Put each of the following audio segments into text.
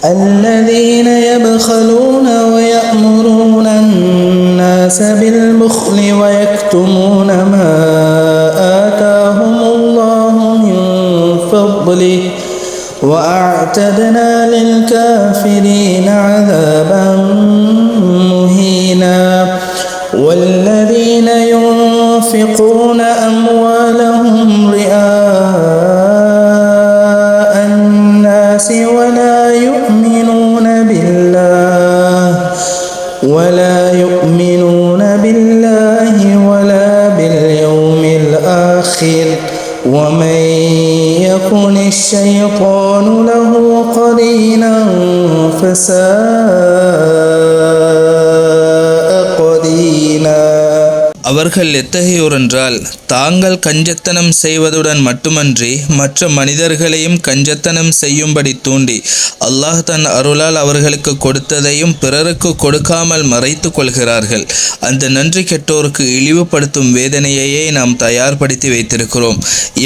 الذين يبخلون ويأمرون الناس بالبخل ويكتمون ما آتاهم الله من فضله وأعتدنا للكافرين عذابا مهينا والذين ينفقون أموالهم رئاء الناس ولا يؤمنون بالله ولا باليوم الآخر ومن يكن الشيطان له قرينا فساء قرينا. அவர்கள் எத்தகையோர் என்றால், தாங்கள் கஞ்சத்தனம் செய்வதுடன் மட்டுமன்றி மற்ற மனிதர்களையும் கஞ்சத்தனம் செய்யும்படி தூண்டி அல்லாஹ் தன் அருளால் அவர்களுக்கு கொடுத்ததையும் பிறருக்கு கொடுக்காமல் மறைத்து கொள்கிறார்கள். அந்த நன்றி கெட்டோருக்கு இழிவுபடுத்தும் வேதனையையே நாம் தயார்படுத்தி வைத்திருக்கிறோம்.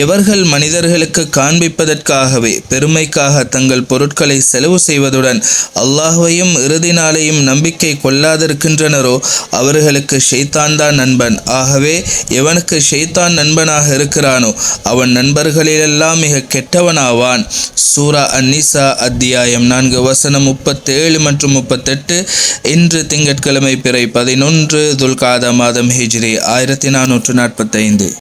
எவர்கள் மனிதர்களுக்கு காண்பிப்பதற்காகவே பெருமைக்காக தங்கள் பொருட்களை செலவு செய்வதுடன் அல்லாஹ்வையும் இறுதி நாளையும் நம்பிக்கை கொள்ளாதிருக்கின்றனரோ அவர்களுக்கு ஷைத்தான் தான் நண்பன். ஆகவே எவனுக்கு ஷைத்தான் நண்பனாக இருக்கிறானோ அவன் நண்பர்களிலெல்லாம் மிக கெட்டவனாவான். சூரா அந்நிசா அத்தியாயம் 4 வசனம் 37 மற்றும் 38. இன்று திங்கட்கிழமை பிறை 11 துல்காதா மாதம் ஹிஜ்ரி 1445.